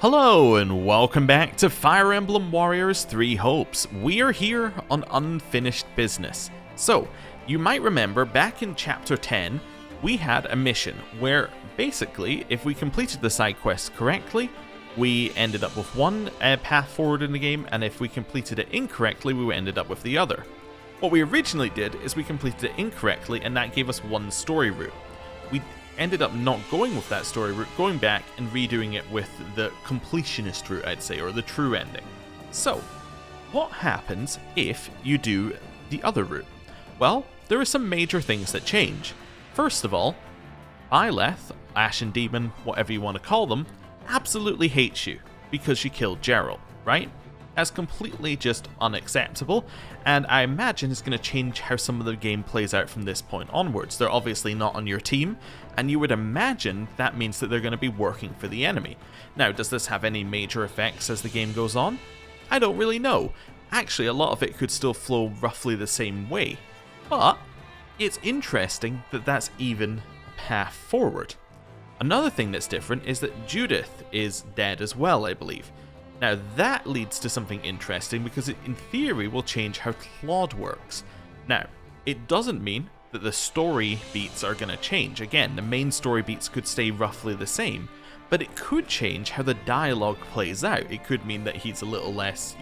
Hello and welcome back to Fire Emblem Warriors 3 Hopes. We are here on unfinished business. So, you might remember back in chapter 10, we had a mission where basically, if we completed the side quests correctly, we ended up with one path forward in the game, and if we completed it incorrectly, we ended up with the other. What we originally did is we completed it incorrectly, and that gave us one story route. We ended up not going with that story route, going back and redoing it with the completionist route, I'd say, or the true ending. So, what happens if you do the other route? Well, there are some major things that change. First of all, Byleth, Ashen Demon, whatever you want to call them, absolutely hates you because you killed Gerald, right? That's completely just unacceptable, and I imagine it's going to change how some of the game plays out from this point onwards. They're obviously not on your team, and you would imagine that means that they're going to be working for the enemy. Now, does this have any major effects as the game goes on? I don't really know. Actually, a lot of it could still flow roughly the same way, but it's interesting that that's even a path forward. Another thing that's different is that Judith is dead as well, I believe. Now that leads to something interesting because it in theory will change how Claude works. Now, it doesn't mean that the story beats are going to change. Again, the main story beats could stay roughly the same, but it could change how the dialogue plays out. It could mean that he's a little less,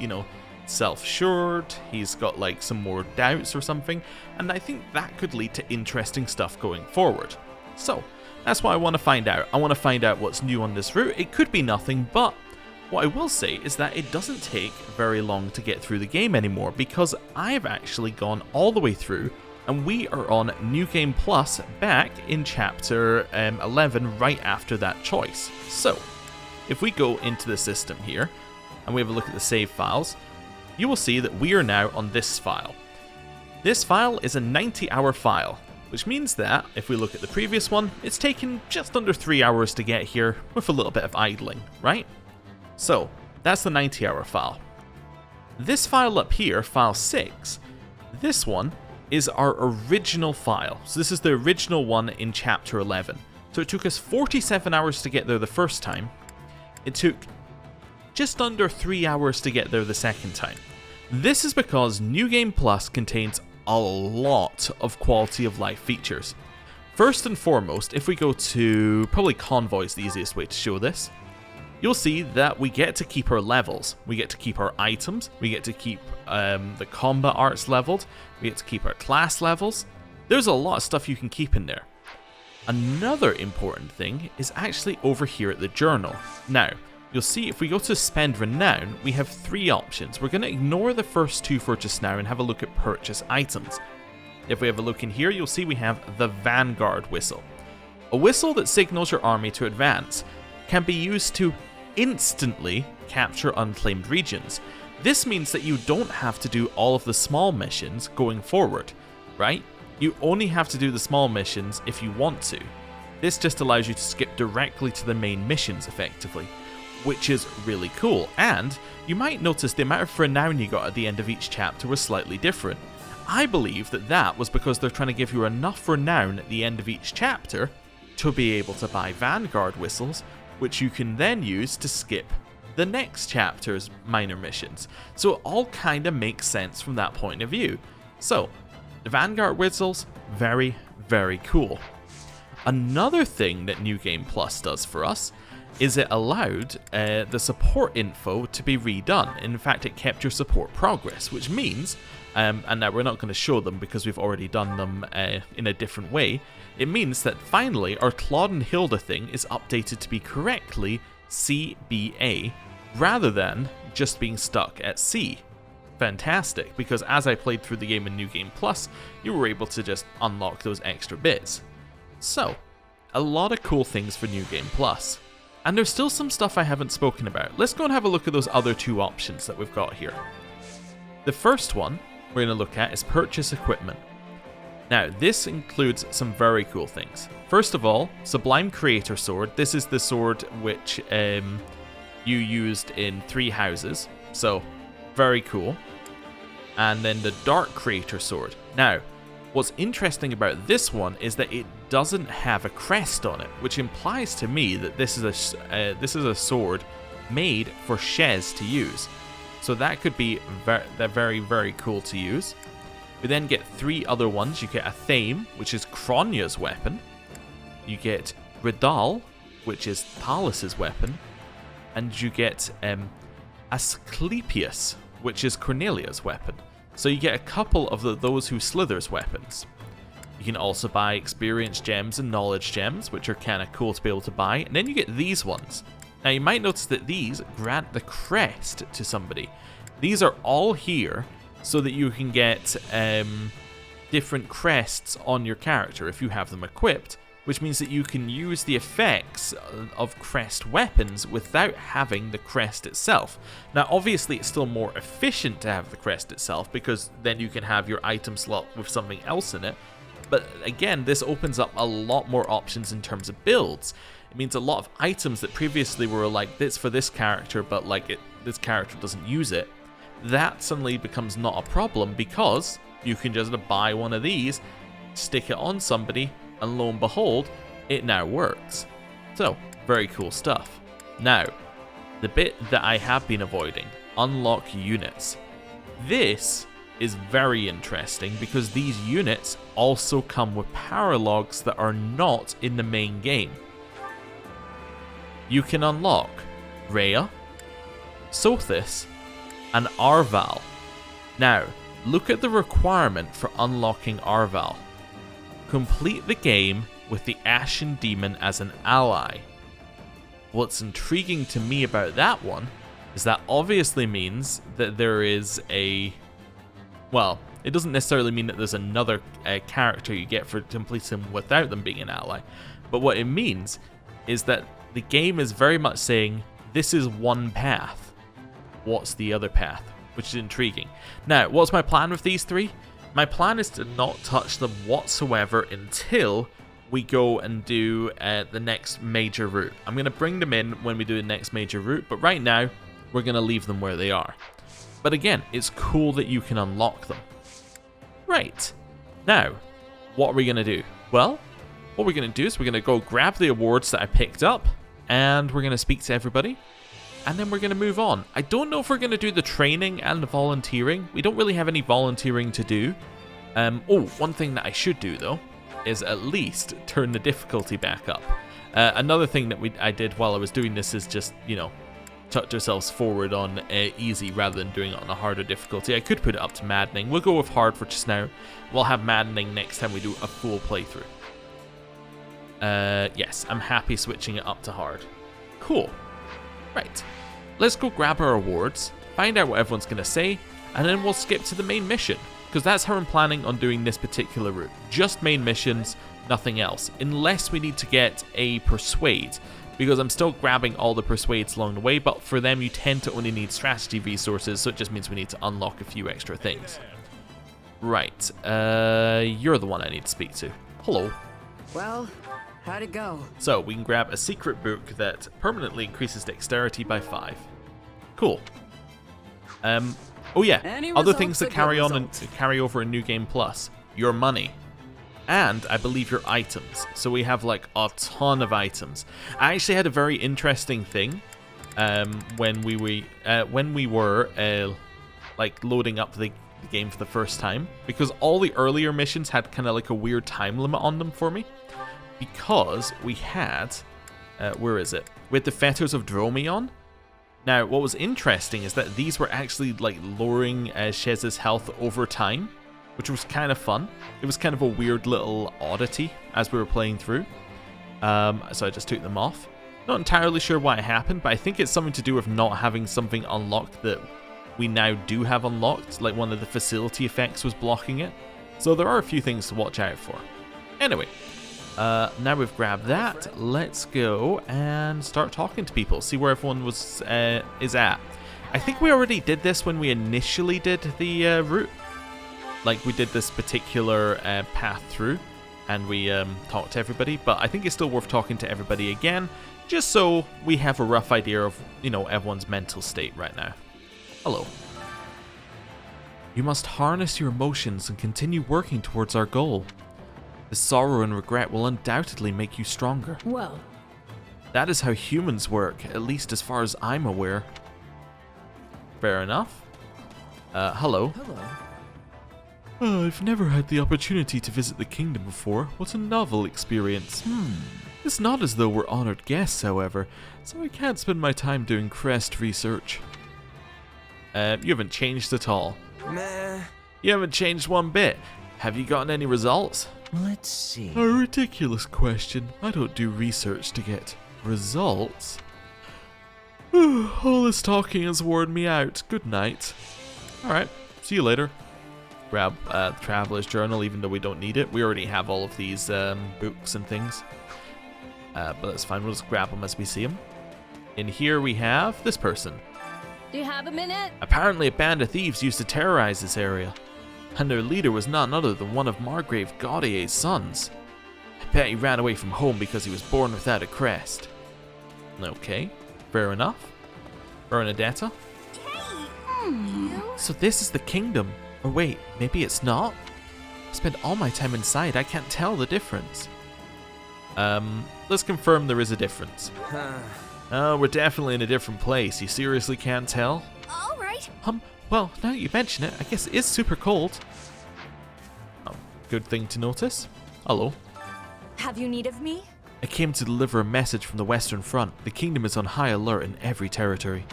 self-assured, he's got like some more doubts or something, and I think that could lead to interesting stuff going forward. So, that's what I want to find out. I want to find out what's new on this route. It could be nothing, but what I will say is that it doesn't take very long to get through the game anymore because I've actually gone all the way through and we are on New Game Plus back in chapter 11 right after that choice. So, if we go into the system here and we have a look at the save files, you will see that we are now on this file. This file is a 90-hour file, which means that if we look at the previous one, it's taken just under 3 hours to get here with a little bit of idling, right? So, that's the 90-hour file. This file up here, file 6, this one is our original file. So this is the original one in chapter 11. So it took us 47 hours to get there the first time. It took just under 3 hours to get there the second time. This is because New Game Plus contains a lot of quality of life features. First and foremost, if we go to, probably Convoy is the easiest way to show this, you'll see that we get to keep our levels, we get to keep our items, we get to keep the combat arts leveled, we get to keep our class levels. There's a lot of stuff you can keep in there. Another important thing is actually over here at the journal. Now, you'll see if we go to spend renown, we have 3 options. We're going to ignore the first 2 for just now and have a look at purchase items. If we have a look in here, you'll see we have the Vanguard whistle. A whistle that signals your army to advance can be used to instantly capture unclaimed regions. This means that you don't have to do all of the small missions going forward, right? You only have to do the small missions if you want to. This just allows you to skip directly to the main missions effectively, which is really cool. And you might notice the amount of renown you got at the end of each chapter was slightly different. I believe that that was because they're trying to give you enough renown at the end of each chapter to be able to buy Vanguard whistles, which you can then use to skip the next chapter's minor missions. So it all kind of makes sense from that point of view. So, the Vanguard whistles, very, very cool. Another thing that New Game Plus does for us is it allowed the support info to be redone. In fact, it kept your support progress, which means, and now we're not going to show them because we've already done them in a different way, it means that finally our Claude and Hilda thing is updated to be correctly CBA, rather than just being stuck at C. Fantastic, because as I played through the game in New Game Plus, you were able to just unlock those extra bits. So, a lot of cool things for New Game Plus. And there's still some stuff I haven't spoken about. Let's go and have a look at those other 2 options that we've got here. The first one we're going to look at is purchase equipment. Now, this includes some very cool things. First of all, Sublime Creator Sword. This is the sword which you used in 3 houses, so very cool. And then the Dark Creator Sword. Now, what's interesting about this one is that it doesn't have a crest on it, which implies to me that this is a sword made for Shez to use. So that could be very, very cool to use. We then get 3 other ones. You get a Thame, which is Kronya's weapon. You get Ridal, which is Talus's weapon. And you get Asclepius, which is Cornelia's weapon. So you get a couple of those who slithers weapons. You can also buy experience gems and knowledge gems, which are kind of cool to be able to buy. And then you get these ones. Now you might notice that these grant the crest to somebody. These are all here so that you can get different crests on your character if you have them equipped, which means that you can use the effects of crest weapons without having the crest itself. Now obviously it's still more efficient to have the crest itself, because then you can have your item slot with something else in it. But again, this opens up a lot more options in terms of builds. It means a lot of items that previously were like, this for this character, but like this character doesn't use it, that suddenly becomes not a problem, because you can just buy one of these, stick it on somebody, and lo and behold, it now works. So, very cool stuff. Now, the bit that I have been avoiding, unlock units. This is very interesting because these units also come with power logs that are not in the main game. You can unlock Rhea, Sothis, and Arval. Now, look at the requirement for unlocking Arval. Complete the game with the Ashen Demon as an ally. What's intriguing to me about that one is that obviously means that there is a... Well, it doesn't necessarily mean that there's another character you get for completing without them being an ally. But what it means is that the game is very much saying, this is one path. What's the other path? Which is intriguing. Now, what's my plan with these 3? My plan is to not touch them whatsoever until we go and do the next major route. I'm going to bring them in when we do the next major route, but right now, we're going to leave them where they are. But again, it's cool that you can unlock them. Right. Now, what are we going to do? Well, what we're going to do is we're going to go grab the awards that I picked up, and we're going to speak to everybody, and then we're going to move on. I don't know if we're going to do the training and the volunteering. We don't really have any volunteering to do. One thing that I should do, though, is at least turn the difficulty back up. Another thing that I did while I was doing this is just, touch ourselves forward on easy rather than doing it on a harder difficulty. I could put it up to maddening. We'll go with hard for just now. We'll have maddening next time we do a full playthrough. Yes, I'm happy switching it up to hard. Cool. Right. Let's go grab our awards, find out what everyone's going to say, and then we'll skip to the main mission, because that's how I'm planning on doing this particular route. Just main missions, nothing else, unless we need to get a Persuade, because I'm still grabbing all the Persuades along the way, but for them you tend to only need strategy resources, so it just means we need to unlock a few extra things. Right, you're the one I need to speak to. Hello. Well, how'd it go? So, we can grab a secret book that permanently increases dexterity by 5. Cool. Oh yeah, other things that carry on and carry over in New Game Plus. Your money. And, I believe, your items. So we have, like, a ton of items. I actually had a very interesting thing when we were loading up the game for the first time. Because all the earlier missions had kind of like a weird time limit on them for me. Because we had... where is it? We had the Fetters of Dromion. Now, what was interesting is that these were actually, like, lowering Shez's health over time, which was kind of fun. It was kind of a weird little oddity as we were playing through. So I just took them off. Not entirely sure why it happened, but I think it's something to do with not having something unlocked that we now do have unlocked, like one of the facility effects was blocking it. So there are a few things to watch out for. Anyway, now we've grabbed that, let's go and start talking to people, see where everyone is at. I think we already did this when we initially did the route. Like, we did this particular path through, and we talked to everybody, but I think it's still worth talking to everybody again, just so we have a rough idea of, everyone's mental state right now. Hello. You must harness your emotions and continue working towards our goal. The sorrow and regret will undoubtedly make you stronger. Well, That is how humans work, at least as far as I'm aware. Fair enough. Hello. Hello. I've never had the opportunity to visit the kingdom before. What a novel experience. It's not as though we're honored guests, however, so I can't spend my time doing crest research. You haven't changed at all. Meh. You haven't changed one bit. Have you gotten any results? Let's see. A ridiculous question. I don't do research to get results. All this talking has worn me out. Good night. Alright, see you later. Grab the Traveler's Journal, even though we don't need it. We already have all of these books and things. But that's fine, we'll just grab them as we see them. In here we have this person. Do you have a minute? Apparently a band of thieves used to terrorize this area. And their leader was none other than one of Margrave Gaudier's sons. I bet he ran away from home because he was born without a crest. Okay, fair enough. Bernadetta? So this is the kingdom. Or wait, maybe it's not? I spent all my time inside, I can't tell the difference. Let's confirm there is a difference. Oh, we're definitely in a different place. You seriously can't tell? All right. Well, now that you mention it, I guess it is super cold. Oh, good thing to notice. Hello. Have you need of me? I came to deliver a message from the Western Front. The kingdom is on high alert in every territory.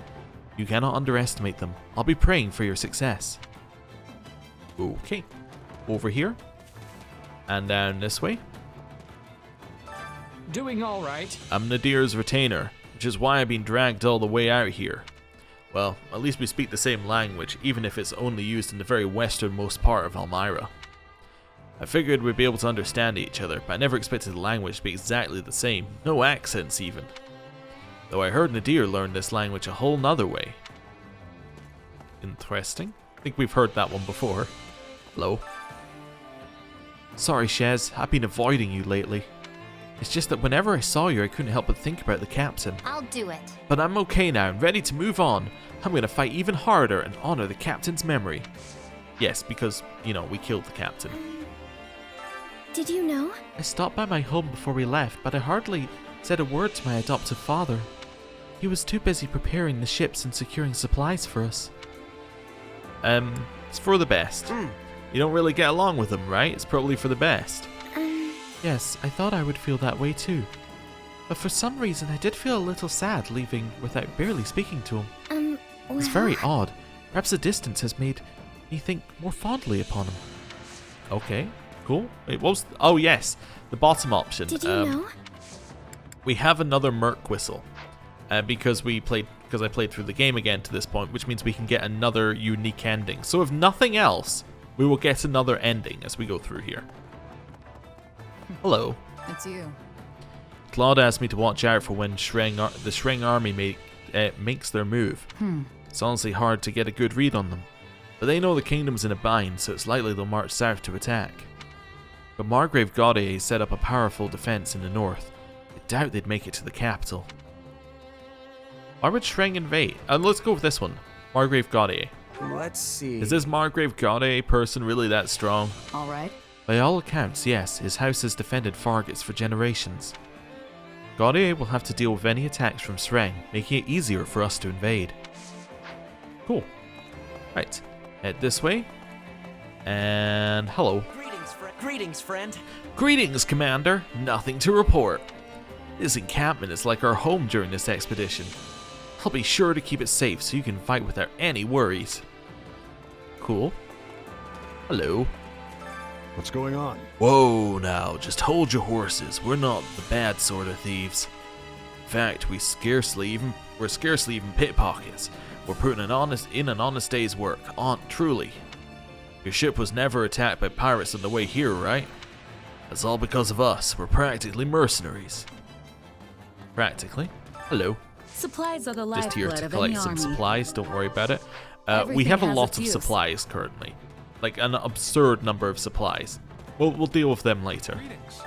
You cannot underestimate them. I'll be praying for your success. Okay. Over here. And down this way. Doing all right. I'm Nadir's retainer, which is why I've been dragged all the way out here. Well, at least we speak the same language, even if it's only used in the very westernmost part of Elmira. I figured we'd be able to understand each other, but I never expected the language to be exactly the same, no accents even. Though I heard Nadir learn this language a whole nother way. Interesting. I think we've heard that one before. Hello. Sorry, Shez, I've been avoiding you lately. It's just that whenever I saw you, I couldn't help but think about the captain. I'll do it. But I'm okay now and ready to move on. I'm going to fight even harder and honor the captain's memory. Yes, because, you know, we killed the captain. Did you know? I stopped by my home before we left, but I hardly said a word to my adoptive father. He was too busy preparing the ships and securing supplies for us. It's for the best. You don't really get along with him, right? It's probably for the best. Yes, I thought I would feel that way too. But for some reason I did feel a little sad leaving without barely speaking to him. It's very odd. Perhaps the distance has made me think more fondly upon him. Okay, cool. Wait, what was... Oh yes, the bottom option. Did you know? We have another Merc Whistle. Because I played through the game again to this point, which means we can get another unique ending. So if nothing else, we will get another ending as we go through here. Hello. It's you. Claude asked me to watch out for when the Shreng army makes their move. It's honestly hard to get a good read on them. But they know the kingdom's in a bind, so it's likely they'll march south to attack. But Margrave Gaudier set up a powerful defense in the north. I doubt they'd make it to the capital. Why would Shreng invade? Let's go with this one. Margrave Gaudier. Let's see. Is this Margrave Gaudier person really that strong? All right. By all accounts, yes, his house has defended Fargus for generations. Gaudier will have to deal with any attacks from Shreng, making it easier for us to invade. Cool. Right, head this way. And hello. Greetings, friend. Greetings, Commander. Nothing to report. This encampment is like our home during this expedition. I'll be sure to keep it safe so you can fight without any worries. Cool. Hello. What's going on? Whoa now, just hold your horses. We're not the bad sort of thieves. In fact, we're scarcely even pickpockets. We're putting in an honest day's work, truly. Your ship was never attacked by pirates on the way here, right? That's all because of us. We're practically mercenaries. Practically. Hello. Supplies are the Just here lifeblood to of collect any some army. supplies, don't worry about it. We Everything have a has lot its of use. supplies currently. Like an absurd number of supplies. We'll deal with them later. Greetings.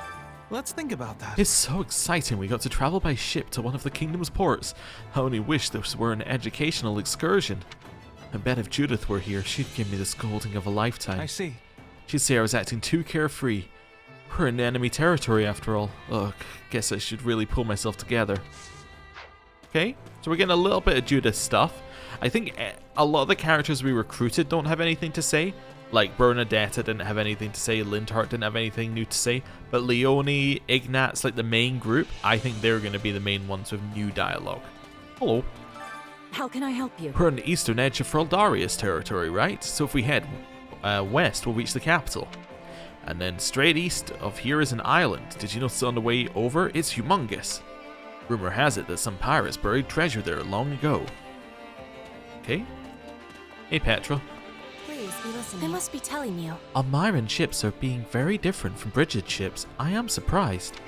Let's think about that. It's so exciting we got to travel by ship to one of the kingdom's ports. I only wish this were an educational excursion. I bet if Judith were here, she'd give me the scolding of a lifetime. I see. She'd say I was acting too carefree. We're in enemy territory after all. Ugh, guess I should really pull myself together. Okay, so we're getting a little bit of Judith stuff. I think a lot of the characters we recruited don't have anything to say. Like Bernadetta didn't have anything to say, Lindhart didn't have anything new to say, but Leonie, Ignatz, like the main group, I think they're going to be the main ones with new dialogue. Hello. How can I help you? We're on the eastern edge of Fraldaria's territory, right? So if we head west, we'll reach the capital. And then straight east of here is an island. Did you notice on the way over? It's humongous. Rumor has it that some pirates buried treasure there long ago. Okay. Hey, Petra. Please be listening. I must be telling you. Almiran ships are being very different from Bridget's ships. I am surprised.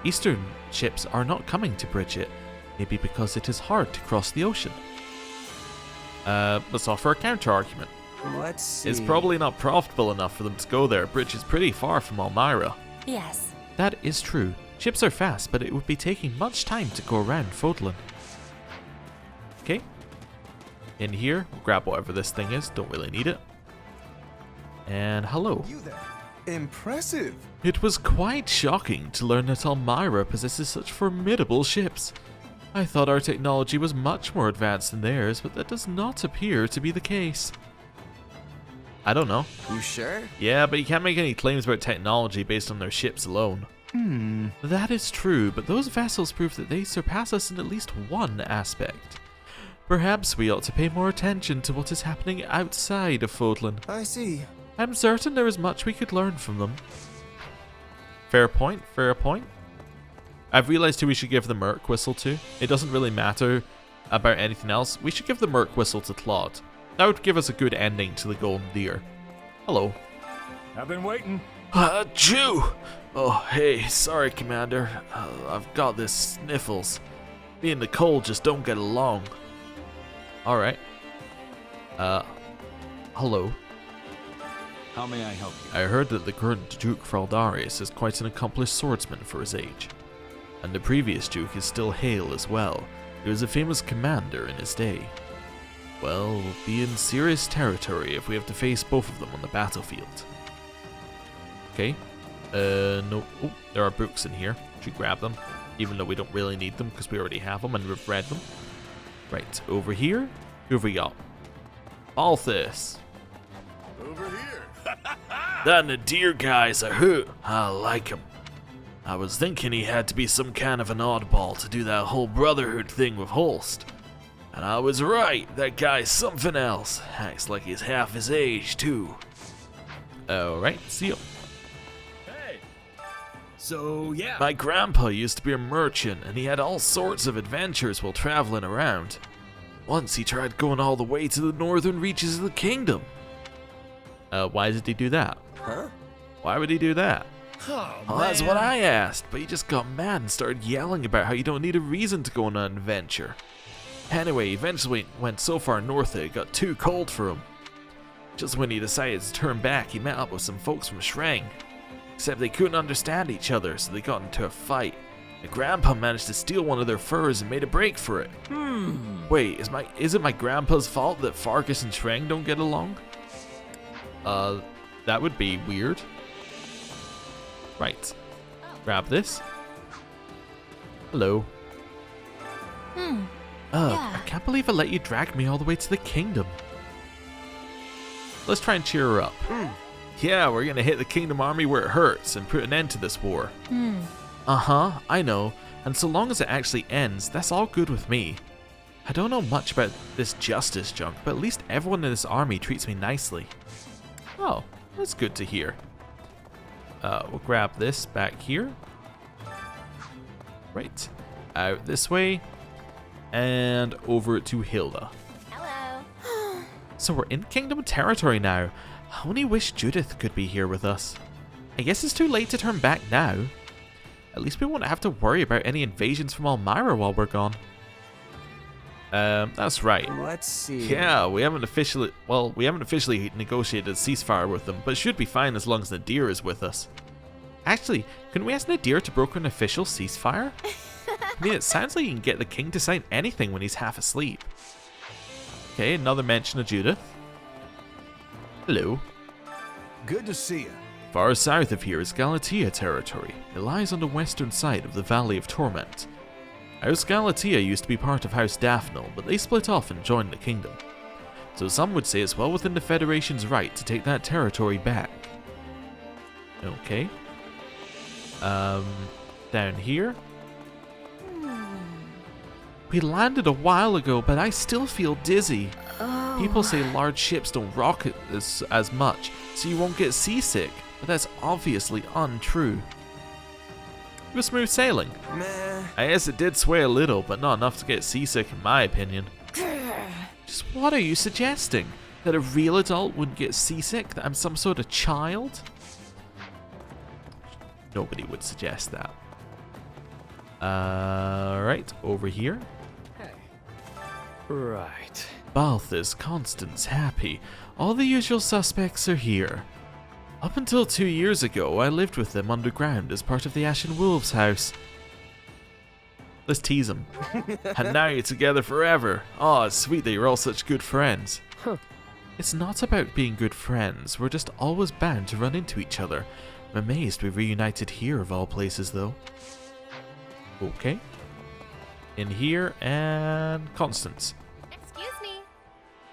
Eastern ships are not coming to Bridget. Maybe because it is hard to cross the ocean. Let's offer a counter-argument. Let's see. It's probably not profitable enough for them to go there. Bridge is pretty far from Almira. Yes. That is true. Ships are fast, but it would be taking much time to go around Fódlan. Okay. In here, we'll grab whatever this thing is. Don't really need it. And hello. You there. Impressive. It was quite shocking to learn that Almira possesses such formidable ships. I thought our technology was much more advanced than theirs, but that does not appear to be the case. I don't know. You sure? Yeah, but you can't make any claims about technology based on their ships alone. That is true, but those vessels prove that they surpass us in at least one aspect. Perhaps we ought to pay more attention to what is happening outside of Fódlan. I see. I'm certain there is much we could learn from them. Fair point, fair point. I've realized who we should give the Merc Whistle to. It doesn't really matter about anything else. We should give the Merc Whistle to Claude. That would give us a good ending to the Golden Deer. Hello. I've been waiting. Jew! Oh, hey, sorry, Commander. I've got this sniffles. Me and Nicole just don't get along. Alright. Hello. How may I help you? I heard that the current Duke Fraldarius is quite an accomplished swordsman for his age. And the previous Duke is still hale as well. He was a famous commander in his day. Well, we'll be in serious territory if we have to face both of them on the battlefield. Okay. No. Oh, there are books in here. Should grab them. Even though we don't really need them because we already have them and we've read them. Right, over here. Who have we got? Balthus. Over here. That Nadir guy's a hoot. I like him. I was thinking he had to be some kind of an oddball to do that whole Brotherhood thing with Holst. And I was right, that guy's something else. Acts like he's half his age, too. Alright, see you. Hey. So, yeah. My grandpa used to be a merchant, and he had all sorts of adventures while traveling around. Once he tried going all the way to the northern reaches of the kingdom. Why did he do that? Huh? Why would he do that? Oh, Well, that's what I asked, but he just got mad and started yelling about how you don't need a reason to go on an adventure. Anyway, eventually went so far north that it got too cold for him. Just when he decided to turn back, he met up with some folks from Shreng. Except they couldn't understand each other, so they got into a fight. The grandpa managed to steal one of their furs and made a break for it. Wait, is it my grandpa's fault that Farkas and Shreng don't get along? That would be weird. Right. Grab this. Hello. I can't believe I let you drag me all the way to the kingdom. Let's try and cheer her up. Yeah, we're gonna hit the kingdom army where it hurts and put an end to this war. Uh-huh, I know. And so long as it actually ends, that's all good with me. I don't know much about this justice junk, but at least everyone in this army treats me nicely. Oh, that's good to hear. We'll grab this back here. Right. Out this way. And over to Hilda. Hello. So we're in Kingdom territory now. I only wish Judith could be here with us. I guess it's too late to turn back now. At least we won't have to worry about any invasions from Almira while we're gone. That's right. Let's see. Yeah, we haven't officially negotiated a ceasefire with them, but should be fine as long as Nadir is with us. Actually, can we ask Nadir to broker an official ceasefire? I mean, it sounds like you can get the king to sign anything when he's half asleep. Okay, another mention of Judith. Hello. Good to see you. Far south of here is Galatea territory. It lies on the western side of the Valley of Torment. House Galatea used to be part of House Daphne, but they split off and joined the kingdom. So some would say it's well within the Federation's right to take that territory back. Okay. Down here. We landed a while ago, but I still feel dizzy. Oh. People say large ships don't rock as much, so you won't get seasick, but that's obviously untrue. It was smooth sailing. Meh. I guess it did sway a little, but not enough to get seasick in my opinion. Just what are you suggesting? That a real adult wouldn't get seasick? That I'm some sort of child? Nobody would suggest that. Right, over here. Right. Balthus, Constance, Happy. All the usual suspects are here. Up until 2 years ago, I lived with them underground as part of the Ashen Wolves house. Let's tease them. And now you're together forever. Oh, it's sweet that you're all such good friends. Huh. It's not about being good friends. We're just always bound to run into each other. I'm amazed we reunited here of all places, though. Okay. In here, and Constance. Excuse me.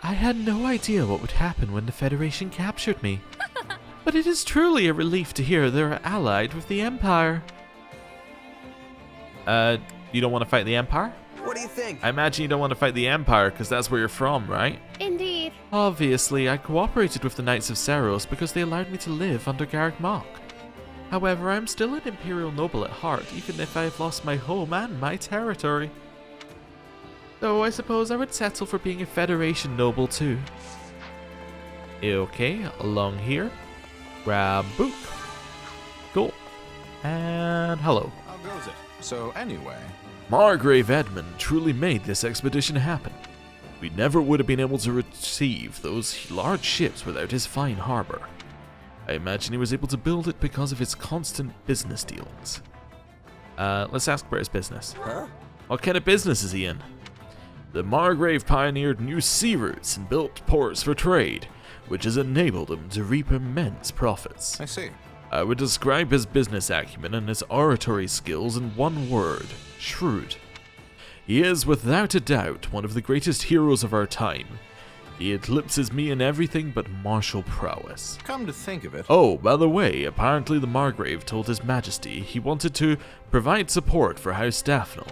I had no idea what would happen when the Federation captured me. But it is truly a relief to hear they're allied with the Empire. You don't want to fight the Empire? What do you think? I imagine you don't want to fight the Empire because that's where you're from, right? Indeed. Obviously, I cooperated with the Knights of Seros because they allowed me to live under Garrick Mach. However, I'm still an Imperial noble at heart, even if I've lost my home and my territory. Though I suppose I would settle for being a Federation noble too. Okay, along here. Grab book. Cool. And hello. How goes it? So anyway, Margrave Edmund truly made this expedition happen. We never would have been able to receive those large ships without his fine harbor. I imagine he was able to build it because of his constant business dealings. Let's ask about his business. Huh? What kind of business is he in? The Margrave pioneered new sea routes and built ports for trade, which has enabled him to reap immense profits. I see. I would describe his business acumen and his oratory skills in one word: shrewd. He is without a doubt one of the greatest heroes of our time. He eclipses me in everything but martial prowess. Come to think of it, Oh, by the way, apparently the Margrave told His Majesty he wanted to provide support for House Daphne.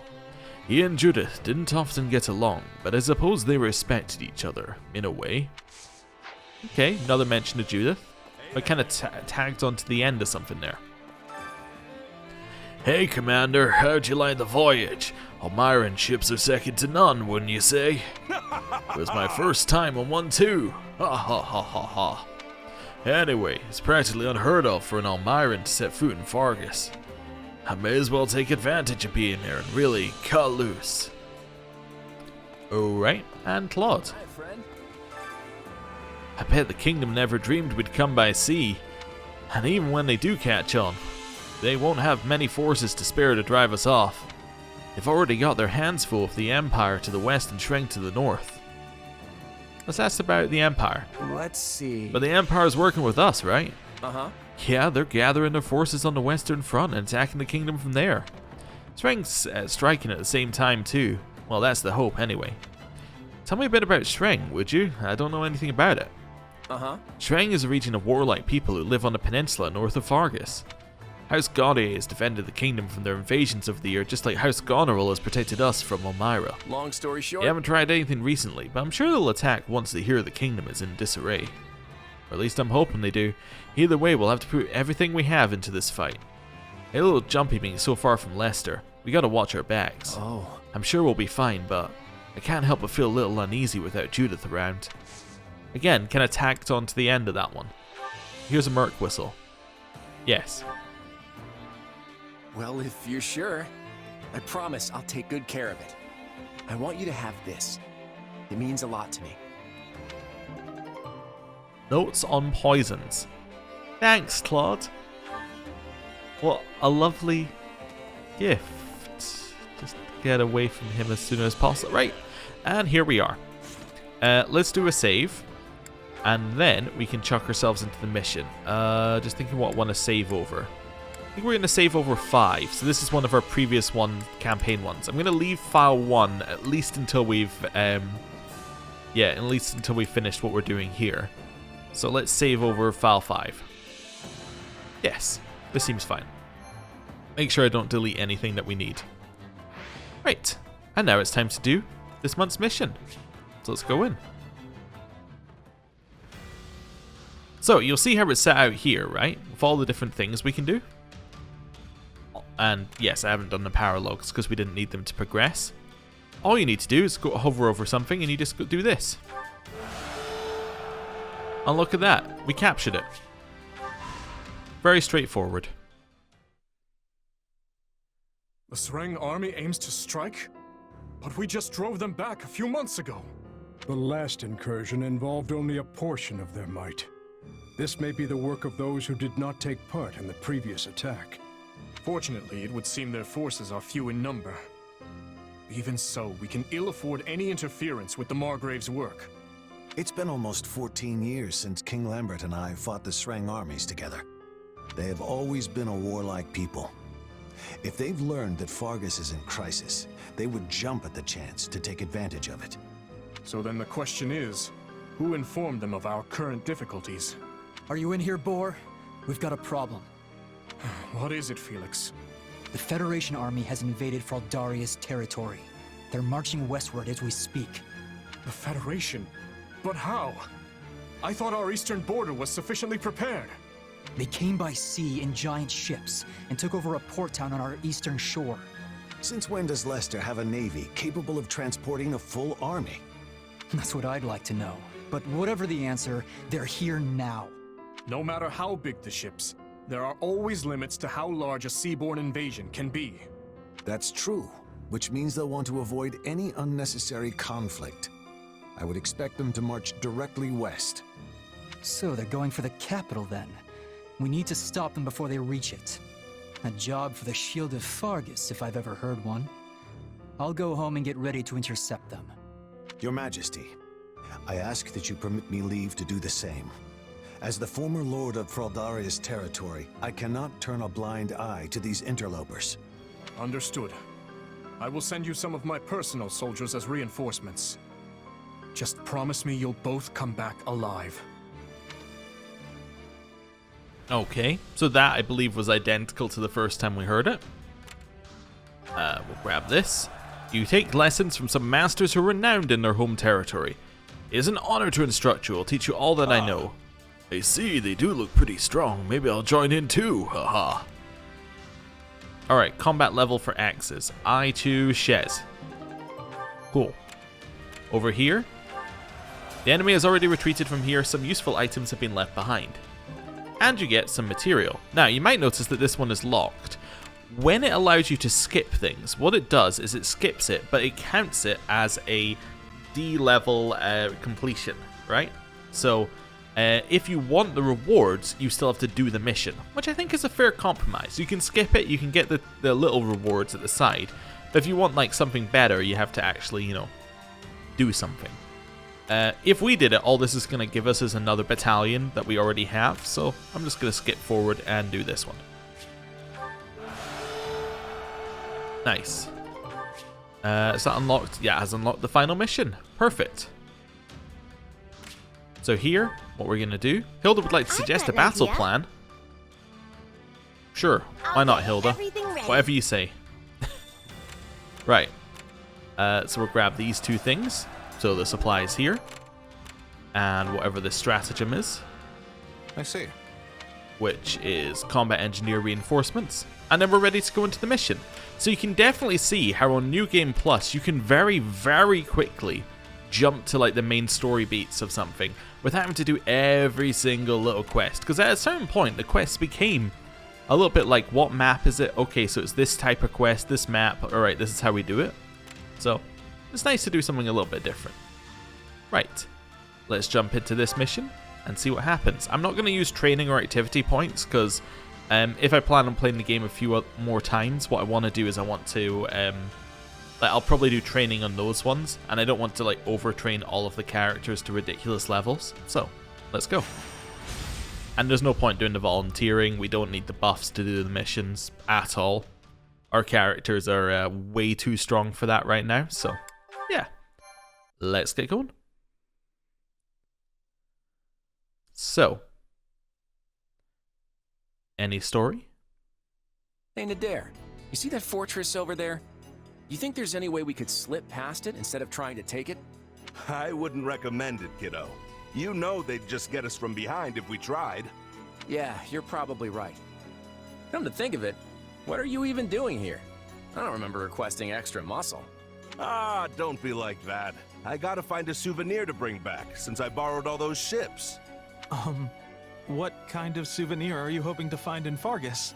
He and Judith didn't often get along, but I suppose they respected each other, in a way. Okay, another mention of Judith. I kind of tagged on to the end of something there. Hey, Commander, how'd you like the voyage? Almiran ships are second to none, wouldn't you say? It was my first time on one too. Ha ha ha ha ha. Anyway, it's practically unheard of for an Almiran to set foot in Fargus. I may as well take advantage of being there and really cut loose. Alright, and Claude. Hi, friend. I bet the kingdom never dreamed we'd come by sea. And even when they do catch on, they won't have many forces to spare to drive us off. They've already got their hands full with the Empire to the west and Shreng to the north. Let's ask about the Empire. Let's see. But the Empire's working with us, right? Uh-huh. Yeah, they're gathering their forces on the western front and attacking the kingdom from there. Shreng's striking at the same time too. Well, that's the hope anyway. Tell me a bit about Shreng, would you? I don't know anything about it. Uh-huh. Shreng is a region of warlike people who live on the peninsula north of Fargus. House Gaudier has defended the kingdom from their invasions over the year, just like House Goneril has protected us from Elmira. Long story short. They haven't tried anything recently, but I'm sure they'll attack once they hear the kingdom is in disarray. Or at least I'm hoping they do. Either way, we'll have to put everything we have into this fight. A little jumpy being so far from Leicester. We gotta watch our backs. Oh. I'm sure we'll be fine, but I can't help but feel a little uneasy without Judith around. Again, kinda tacked on to the end of that one. Here's a Merc whistle. Yes. Well, if you're sure, I promise I'll take good care of it. I want you to have this. It means a lot to me. Notes on poisons. Thanks, Claude. What a lovely gift. Just get away from him as soon as possible. Right, and here we are. Let's do a save. And then we can chuck ourselves into the mission. Just thinking what I want to save over. I think we're going to save over 5. So this is one of our previous campaign ones. I'm going to leave file 1 at least until we've... at least until we've finished what we're doing here. So let's save over file 5. Yes, this seems fine. Make sure I don't delete anything that we need. Right, and now it's time to do this month's mission. So let's go in. So you'll see how it's set out here, right? With all the different things we can do. And yes, I haven't done the power logs because we didn't need them to progress. All you need to do is go hover over something and you just go do this. And look at that, we captured it. Very straightforward. The Sreng army aims to strike, but we just drove them back a few months ago. The last incursion involved only a portion of their might. This may be the work of those who did not take part in the previous attack. Fortunately, it would seem their forces are few in number. Even so, we can ill afford any interference with the Margrave's work. It's been almost 14 years since King Lambert and I fought the Sreng armies together. They have always been a warlike people. If they've learned that Fargus is in crisis, they would jump at the chance to take advantage of it. So then the question is, who informed them of our current difficulties? Are you in here, Boar? We've got a problem. What is it, Felix? The Federation army has invaded Fraldaria's territory. They're marching westward as we speak. The Federation? But how? I thought our eastern border was sufficiently prepared. They came by sea in giant ships and took over a port town on our eastern shore. Since when does Leicester have a navy capable of transporting a full army? That's what I'd like to know. But whatever the answer, they're here now. No matter how big the ships, there are always limits to how large a seaborne invasion can be. That's true, which means they'll want to avoid any unnecessary conflict. I would expect them to march directly west. So they're going for the capital then. We need to stop them before they reach it. A job for the Shield of Fargus, if I've ever heard one. I'll go home and get ready to intercept them. Your Majesty, I ask that you permit me leave to do the same. As the former lord of Fraldaria's territory, I cannot turn a blind eye to these interlopers. Understood. I will send you some of my personal soldiers as reinforcements. Just promise me you'll both come back alive. Okay, so that I believe was identical to the first time we heard it. We'll grab this. You take lessons from some masters who are renowned in their home territory. It is an honor to instruct you. I'll teach you all that I know. I see, they do look pretty strong. Maybe I'll join in too, haha. Alright, combat level for axes. I2 Shez. Cool. Over here, the enemy has already retreated from here. Some useful items have been left behind. And you get some material. Now, you might notice that this one is locked. When it allows you to skip things, what it does is it skips it, but it counts it as a D level completion, right? So, if you want the rewards, you still have to do the mission, which I think is a fair compromise. You can skip it, you can get the little rewards at the side, but if you want like something better, you have to actually, you know, do something. If we did it, all this is going to give us is another battalion that we already have, so I'm just going to skip forward and do this one. Nice. Is that unlocked? Yeah, it has unlocked the final mission. Perfect. So here, what we're going to do, Hilda would like to suggest a battle plan. Sure, why not, Hilda? Whatever you say. Right. So we'll grab these two things. So the supplies here. And whatever the stratagem is. I see. Which is combat engineer reinforcements. And then we're ready to go into the mission. So you can definitely see how on New Game Plus you can very, very quickly jump to like the main story beats of something without having to do every single little quest. Because at a certain point the quests became a little bit like, what map is it? Okay, so it's this type of quest, this map. Alright, this is how we do it. So it's nice to do something a little bit different. Right, let's jump into this mission and see what happens. I'm not going to use training or activity points because if I plan on playing the game a few more times, what I want to do is I want to I'll probably do training on those ones, and I don't want to like overtrain all of the characters to ridiculous levels. So let's go. And there's no point doing the volunteering. We don't need the buffs to do the missions at all. Our characters are way too strong for that right now. So, yeah. Let's get going. So, any story? Hey, Nadir, you see that fortress over there? You think there's any way we could slip past it instead of trying to take it? I wouldn't recommend it, kiddo. You know they'd just get us from behind if we tried. Yeah, you're probably right. Come to think of it, what are you even doing here? I don't remember requesting extra muscle. Ah, don't be like that. I gotta find a souvenir to bring back, since I borrowed all those ships. What kind of souvenir are you hoping to find in Fargus?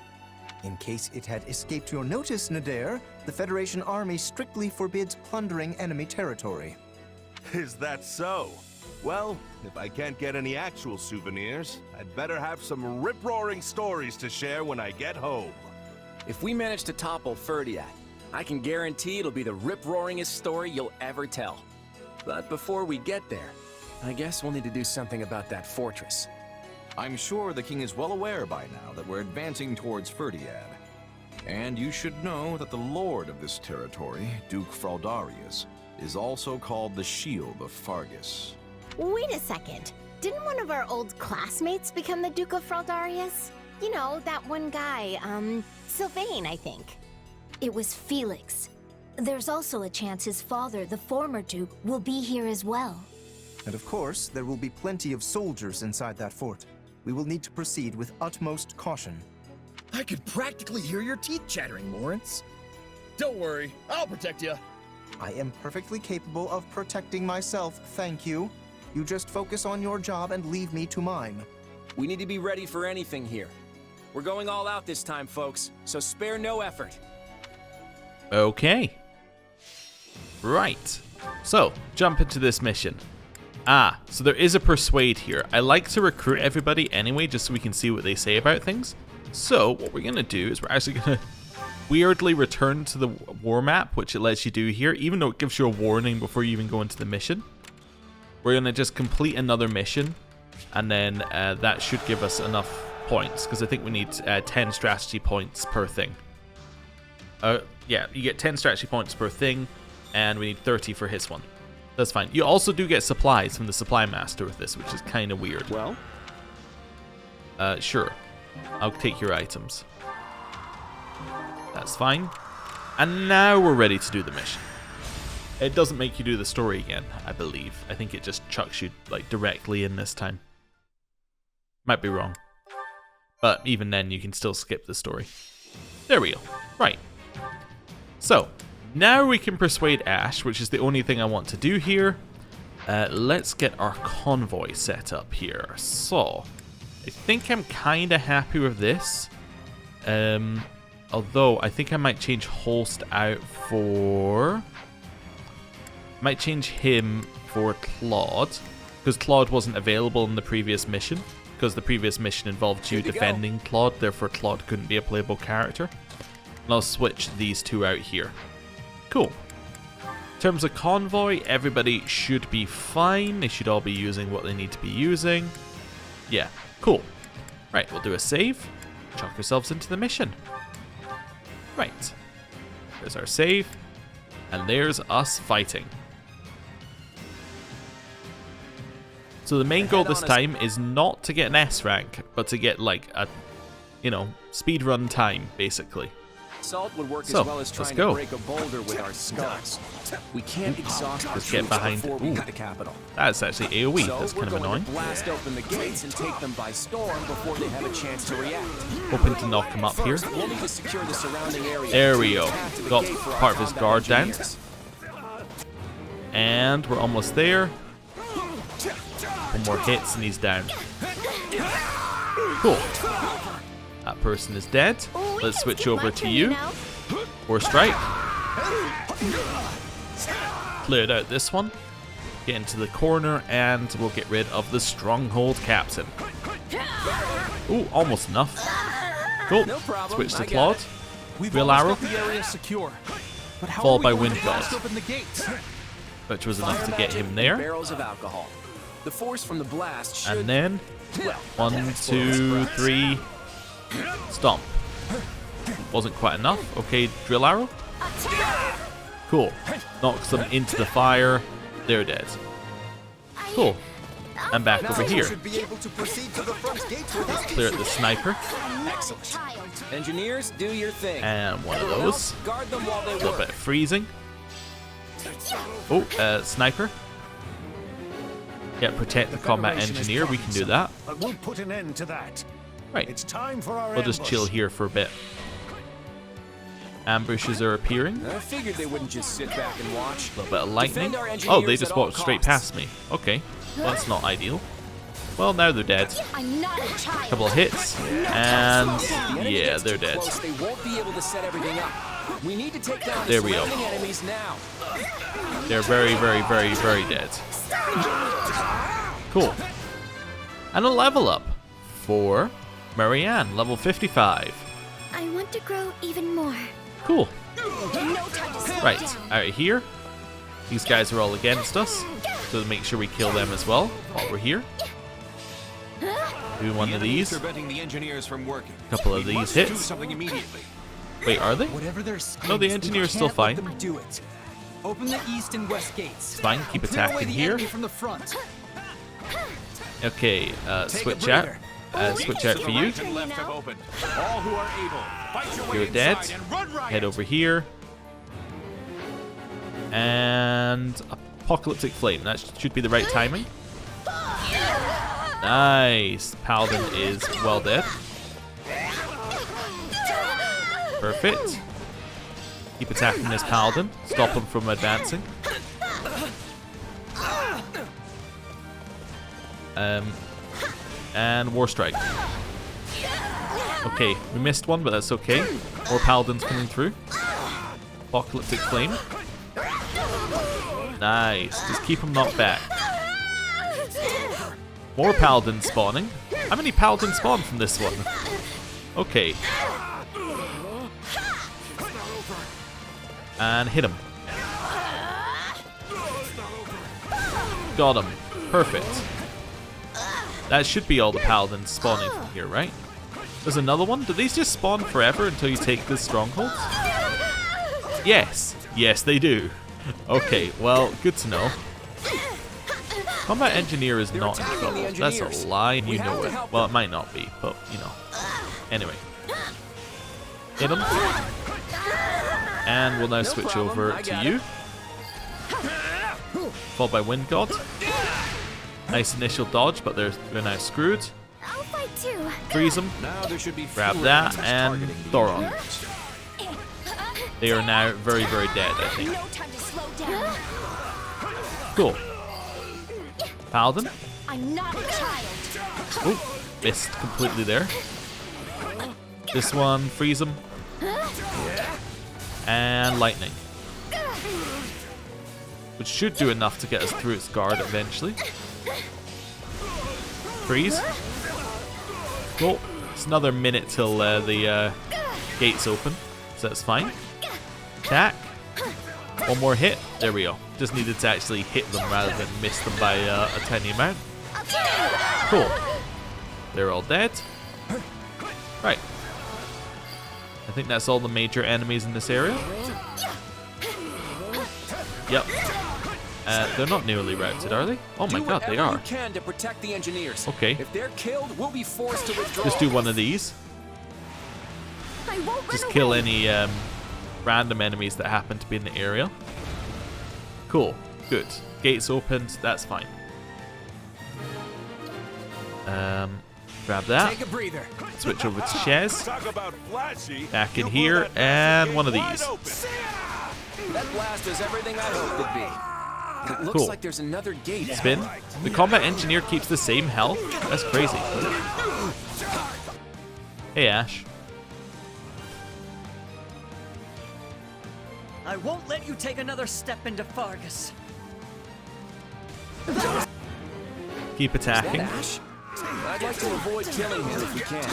In case it had escaped your notice, Nadir, the Federation Army strictly forbids plundering enemy territory. Is that so? Well, if I can't get any actual souvenirs, I'd better have some rip-roaring stories to share when I get home. If we manage to topple Ferdiad, I can guarantee it'll be the rip-roaringest story you'll ever tell. But before we get there, I guess we'll need to do something about that fortress. I'm sure the king is well aware by now that we're advancing towards Ferdiad. And you should know that the lord of this territory, Duke Fraldarius, is also called the Shield of Fargus. Wait a second. Didn't one of our old classmates become the Duke of Fraldarius? You know, that one guy, Sylvain, I think. It was Felix. There's also a chance his father, the former Duke, will be here as well. And of course, there will be plenty of soldiers inside that fort. We will need to proceed with utmost caution. I could practically hear your teeth chattering, Lawrence. Don't worry, I'll protect you. I am perfectly capable of protecting myself, thank you. You just focus on your job and leave me to mine. We need to be ready for anything here. We're going all out this time, folks, so spare no effort. Okay. Right. So, jump into this mission. So there is a persuade here. I like to recruit everybody anyway, just so we can see what they say about things. So, what we're going to do is we're actually going to weirdly return to the war map, which it lets you do here, even though it gives you a warning before you even go into the mission. We're going to just complete another mission, and then that should give us enough points, because I think we need 10 strategy points per thing. Yeah, you get 10 strategy points per thing, and we need 30 for his one. That's fine. You also do get supplies from the supply master with this, which is kind of weird. Well? Sure. I'll take your items. That's fine. And now we're ready to do the mission. It doesn't make you do the story again, I believe. I think it just chucks you like directly in this time. Might be wrong. But even then, you can still skip the story. There we go. Right. So, now we can persuade Ash, which is the only thing I want to do here. Let's get our convoy set up here. So, I think I'm kind of happy with this. Although, I think I might change Holst out for... Might change him for Claude, because Claude wasn't available in the previous mission, because the previous mission involved you defending Claude, therefore Claude couldn't be a playable character. And I'll switch these two out here. Cool. In terms of convoy, everybody should be fine. They should all be using what they need to be using. Yeah, cool. Right, we'll do a save. Chuck ourselves into the mission. Right. There's our save. And there's us fighting. So the main goal this time is not to get an S rank, but to get like a, speedrun time, basically. Salt would work as well as trying to break a boulder with our skulls. We can't exhaust Let's get behind. before we get the capital. That's actually AoE. That's kind of annoying. Blast open the gates and take them by storm before they have a chance to react. Hoping to knock him up here. We'll need to secure the surrounding area. There we go. Got part of his guard down. And we're almost there. One more hits and he's down. Cool. That person is dead. Let's switch over to you. Or strike. Cleared out this one. Get into the corner and we'll get rid of the stronghold captain. Ooh, almost enough. Cool. Switch to Claude. Real arrow. Fall by wind god. Which was enough to get him there. Barrels of alcohol. The force from the blast should... And then, well, 1, 2, 3, stomp. Wasn't quite enough. Okay, drill arrow. Cool. Knocks them into the fire. They're dead. Cool. And back over here. Clear the sniper. Excellent. Engineers, do your thing. And one of those. Guard them while they A little work. bit of freezing. Oh, sniper. Yeah, protect the combat engineer. We can do that. But we'll put an end to that. Right. It's time for our We'll just ambush. chill here for a bit. Ambushes are appearing. I figured they wouldn't just sit back and watch. A little bit of lightning. Defend our Oh, they engineers just at all walked straight costs. past me. Okay. Well, that's not ideal. Well, now they're dead. I'm not a child. Couple of hits. And yeah, they're dead. Close, they won't be able to set everything up. We need to take down There the we go. surrounding enemies now. They're very, very, very, very dead. Cool. And a level up for Marianne, level 55. I want to grow even more. Cool. No time to slow Right, down. alright, here. These guys are all against us, so make sure we kill them as well while we're here. Do one of these. Preventing the engineers from working. Couple of We these must hits. Do something immediately. Wait, are they? Whatever their No, the schemes, engineer's we still can't let fine. them do it. Open the east and west gates. It's fine, keep Clear away attacking the here. enemy from the front. Okay, switch out. Switch out for you. Right and left have opened. All who are able, fight your way You're dead. inside and run riot. Head over here. And Apocalyptic Flame. That should be the right timing. Nice. Paladin is well dead. Perfect. Keep attacking this Paladin. Stop him from advancing. And War Strike. Okay, we missed one, but that's okay. More Paladins coming through. Apocalyptic Flame. Nice. Just keep them knocked back. More Paladins spawning. How many Paladins spawn from this one? Okay. And hit him. Got him. Perfect. That should be all the Paladins spawning from here, right? There's another one. Do these just spawn forever until you take the strongholds? Yes. Yes, they do. Okay, well, good to know. Combat Engineer is not in trouble. That's a lie, and you know it. Well, it might not be, but, you know. Anyway. Hit him. And we'll now switch over to you. Followed by Wind God. Nice initial dodge, but they're now screwed. I'll fight too. Freeze them. Now there should be Grab fewer that, enemies and targeting the Thoron. engineers. They are now very, very dead, I think. No time to slow down. Cool. Paladin. I'm not a child. Oh, missed completely there. This one, freeze him. And lightning. Which should do enough to get us through its guard eventually. Freeze. Cool. It's another minute till the gates open, so that's fine. Attack. One more hit. There we go. Just needed to actually hit them rather than miss them by a tiny amount. Cool. They're all dead. Right. I think that's all the major enemies in this area. Yep. They're not nearly routed, are they? Oh my god, they Do whatever are. you can to protect the engineers. Okay. If they're killed, we'll be forced to withdraw. Just do one of these. I won't Just run kill away. any random enemies that happen to be in the area. Cool. Good. Gates opened. That's fine. Grab that. Take a breather. Switch over to Shez. Talk about flashy. Back in You blew here, that and gate one of wide these. open. That blast is everything I hoped it'd be. It looks Cool. like there's another gate. Spin. The combat engineer keeps the same health. That's crazy. Hey, Ash. I won't let you take another step into Fargus. Keep attacking. Ash? I'd like to avoid killing him if we can.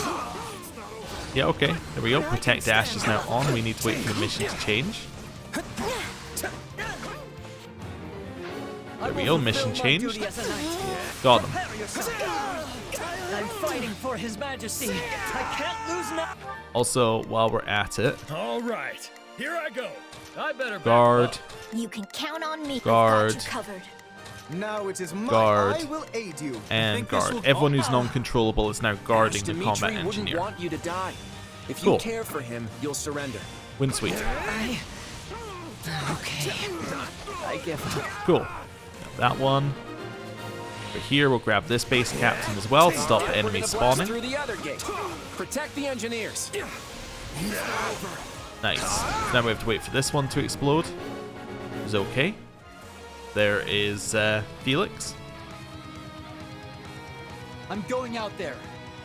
Yeah, okay. There we go. Protect Ash is now on. We need to wait for the mission to change. There we go. Mission changed. Got him. I'm fighting for His Majesty. I can't lose now. Also, while we're at it, All right, here I go. I better back guard, up. You can count on me. Guard. I've got you covered. Now it is my Guard. I will aid you. and guard. Everyone who's non-controllable is now guarding the combat Dimitri wouldn't engineer. want you to die. If Cool. you care for him, you'll surrender. Wind sweep. Okay. I give up. Cool. Got that one. Over here, we'll grab this base captain as well to stop We're enemies gonna blast spawning. through the other gate. Protect the engineers. Nice. So now we have to wait for this one to explode. Is okay. There is Felix. I'm going out there.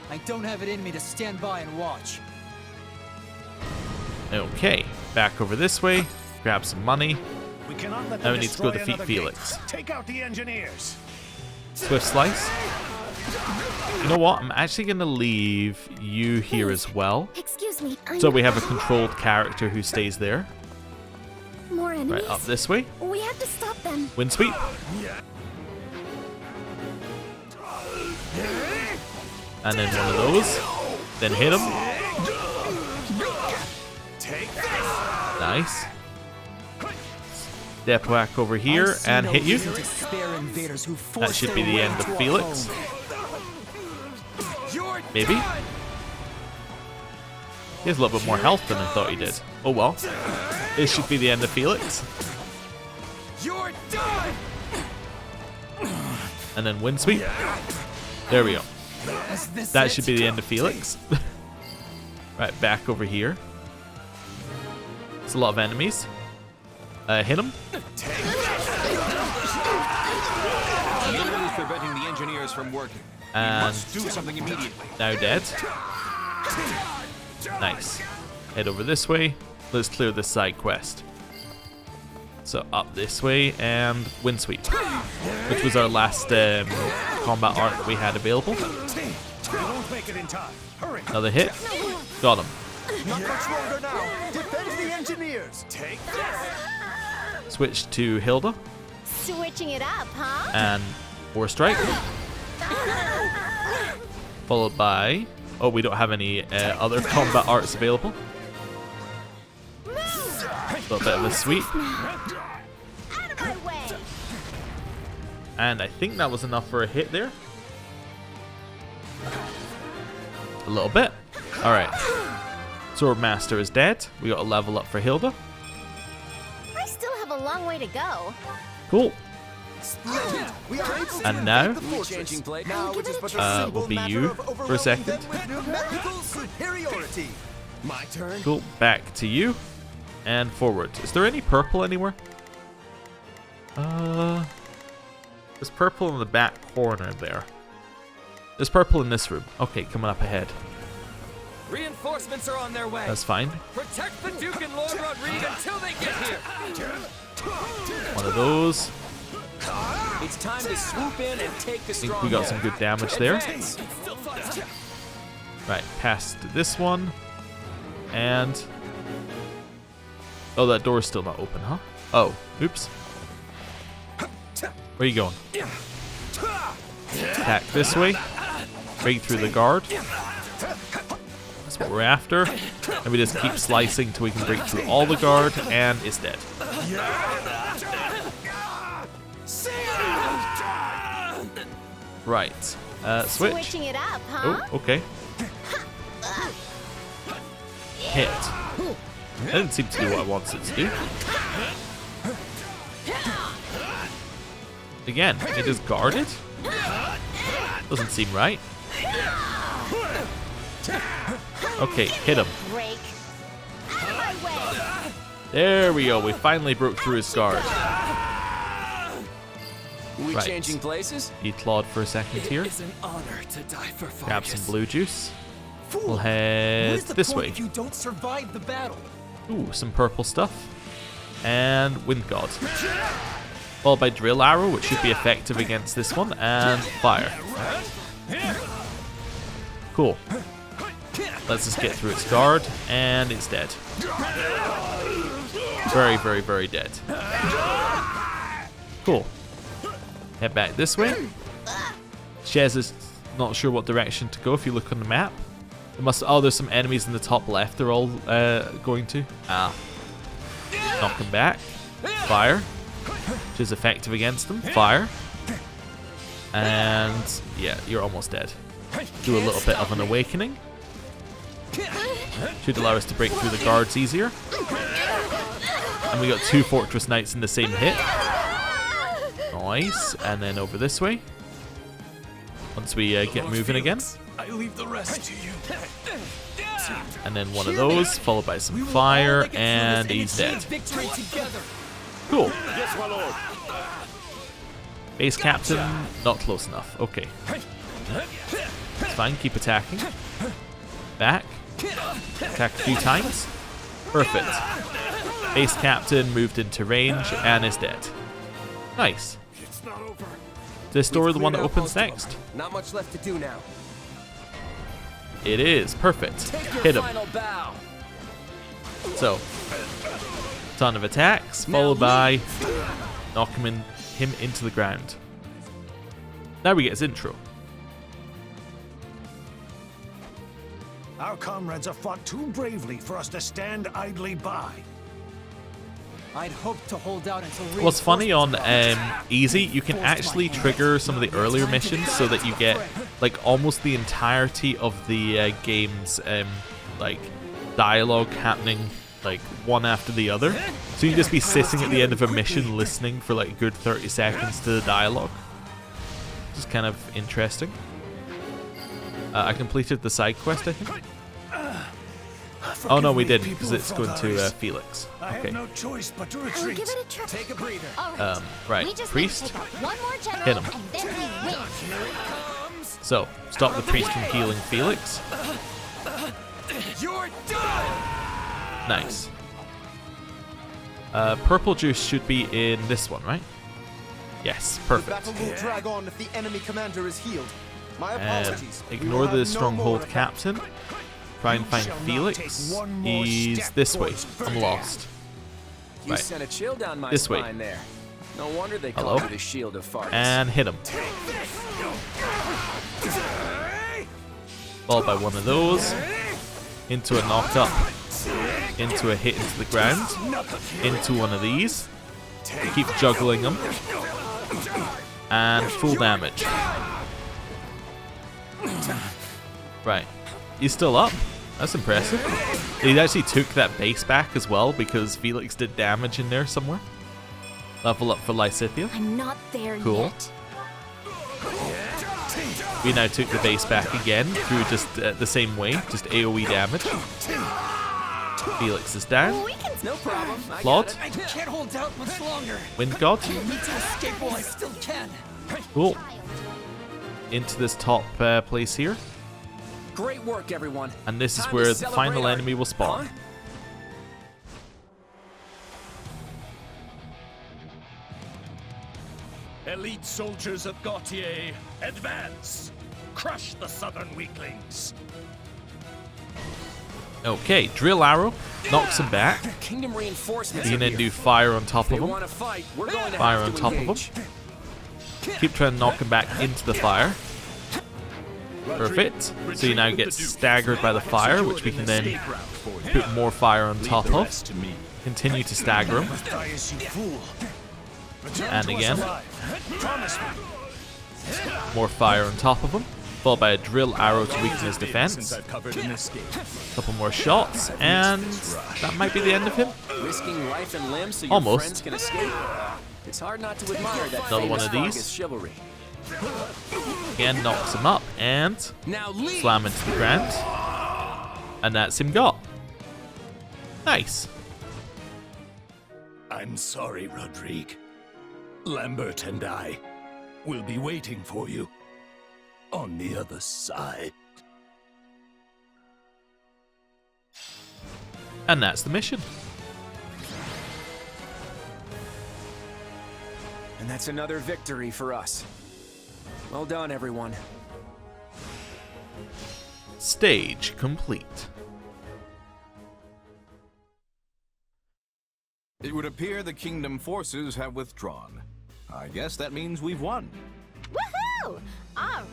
I don't have it in me to stand by and watch. Okay. Back over this way. Grab some money. We cannot let Now them we need to go destroy defeat another Felix. gate. Take out the engineers. Swift slice. You know what? I'm actually going to leave you here as well. Excuse me. So we have a controlled character who stays there. More enemies. Right, up this way. We have to stop them. Wind sweep. And then one of those. Then hit him. Nice. Step whack over here and hit you. That should be the end of Felix. Maybe. He has a little bit more health than I thought he did. Oh well. This should be the end of Felix. You're done. And then wind sweep. There we go. That should be the end of Felix. Right, back over here. It's a lot of enemies. Hit him. Literally preventing the engineers from working. And Must do something immediately. now dead. Nice. Head over this way. Let's clear this side quest. So up this way and wind sweep, which was our last combat art that we had available. We won't make it in time. Hurry. Another hit. Got him. Not much longer now. Defend the engineers. Take Switch to Hilda Switching it up, huh? and War Strike. Followed by... Oh, we don't have any other combat arts available. A little bit of a sweep. Out of my way. And I think that was enough for a hit there. A little bit. Alright. Swordmaster is dead. We got a level up for Hilda. I still have a long way to go. Cool. We are able to And now, Changing plate. Now it is but a simple will be matter you of for a overwhelming second. them with numerical superiority. My turn. Cool. Back to you. And forward. Is there any purple anywhere? There's purple in the back corner there. There's purple in this room. Okay, coming up ahead. Reinforcements are on their way. That's fine. Protect the Duke and Lord Rodrigue until they get here. One of those. It's time to swoop in and take the I think strong. we got some good damage there. Advance. Right, past this one. And... Oh, that door's still not open, huh? Oh, oops. Where are you going? Attack this way. Break through the guard. That's what we're after. And we just keep slicing till we can break through all the guard, and it's dead. Right. Switch. Switching it up, huh? Oh, okay. Hit. That didn't seem to do what I wanted it to do. Again, it is guarded? Doesn't seem right. Okay, hit him. Break. Out of my way. There we go. We finally broke through his guard. We Right. changing places? He clawed for a second here. It's an honor to die for Fargus. Grab some blue juice. Fool! We'll head What is the this point way. if you don't survive the battle? Ooh, some purple stuff. And Wind God. Followed by Drill Arrow, which should be effective against this one. And Fire. Cool. Let's just get through its guard. And it's dead. Very, very, very dead. Cool. Head back this way. Shez is not sure what direction to go if you look on the map. There must. Oh, there's some enemies in the top left they're all going to. Knock them back. Fire. Which is effective against them. Fire. And yeah, you're almost dead. Do a little bit of an awakening. Should allow us to break through the guards easier. And we got 2 Fortress Knights in the same hit. Nice. And then over this way. Once we get moving again. I leave the rest to you. And then one of those, followed by some fire, and he's dead. Cool. Base captain, not close enough. Okay. It's fine, keep attacking. Back. Attack a few times. Perfect. Base captain moved into range and is dead. Nice. This door the one that opens next? Not much left to do now. It is. Perfect. Hit him. So, ton of attacks, followed by knock him into the ground. Now we get his intro. Our comrades have fought too bravely for us to stand idly by. I'd hoped to hold out until. What's funny on easy, you can actually trigger some of the earlier missions so that you get like almost the entirety of the game's like dialogue happening like one after the other. So you can just be sitting at the end of a mission listening for like a good 30 seconds to the dialogue. Which is kind of interesting. I completed the side quest, I think. Oh no, we didn't, because it's going to Felix. Okay. No choice but to I'll retreat. give it a try. Take a breather. Right. We just Priest. need to take out one more general, Hit him. and then we win. So, stop the priest from healing Felix. You're done. Nice. Purple juice should be in this one, right? Yes, perfect. The battle will drag on if the enemy commander is healed. My And apologies. ignore the stronghold captain. Try and find Felix. He's this way. I'm lost. You Right. sent a chill down my This way. spine there. No wonder they Hello? call you the Shield of Fargus. And hit him. Followed by one of those. Into a knock up. Into a hit into the ground. Into one of these. Keep juggling them. And full damage. Right. He's still up. That's impressive. He actually took that base back as well because Felix did damage in there somewhere. Level up for Lysithia. I'm not there Cool. yet. We now took the base back again through just the same way, just AoE damage. Felix is down. No problem. Claude. I can't hold out much longer. Wind God. I need to escape while I still can. Cool. Into this top place here. Great work, everyone. And this is Time to where the celebrate final our- enemy will spawn. Huh? Elite soldiers of Gautier, advance! Crush the southern weaklings! Okay, drill arrow. Knocks him back. Kingdom reinforcements. You can are then here. do fire on top If of they him. want to fight, we're going to Fire have on to top of engage. him. Keep trying to knock him back into the fire. Perfect. So you now get staggered by the fire, which we can then put more fire on top of. Continue to stagger him. Matthias, you fool. Return And to us again. alive. Promise me. More fire on top of him. Followed by a drill arrow to weaken his defense. I've covered an escape. Couple more shots, and that might be the end of him. Risking life and limb so your Almost. friends can escape. It's hard not to admire that Another one famous of these. Fargus chivalry. Again, knocks him up, and Now leave. slam into the ground. And that's him got. Nice. I'm sorry, Rodrigue. Lambert and I will be waiting for you on the other side. And that's the mission. And that's another victory for us. Well done, everyone. Stage complete. It would appear the kingdom forces have withdrawn. I guess that means we've won. Woohoo! All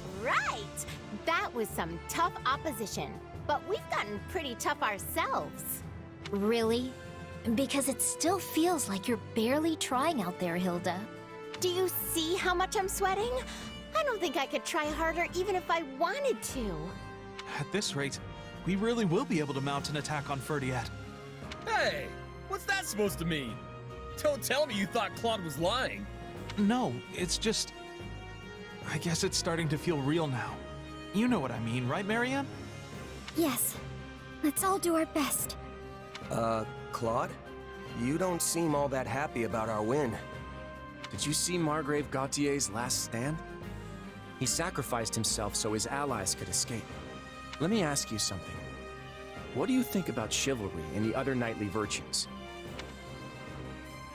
That was some tough opposition, but we've gotten pretty tough ourselves. Really? Because it still feels like you're barely trying out there, Hilda. Do you see how much I'm sweating? I don't think I could try harder even if I wanted to. At this rate, we really will be able to mount an attack on Ferdiad. Hey, what's that supposed to mean? Don't tell me you thought Claude was lying. No, it's just... I guess it's starting to feel real now. You know what I mean, right, Marianne? Yes. Let's all do our best. Claude? You don't seem all that happy about our win. Did you see Margrave Gautier's last stand? He sacrificed himself so his allies could escape. Let me ask you something. What do you think about chivalry and the other knightly virtues?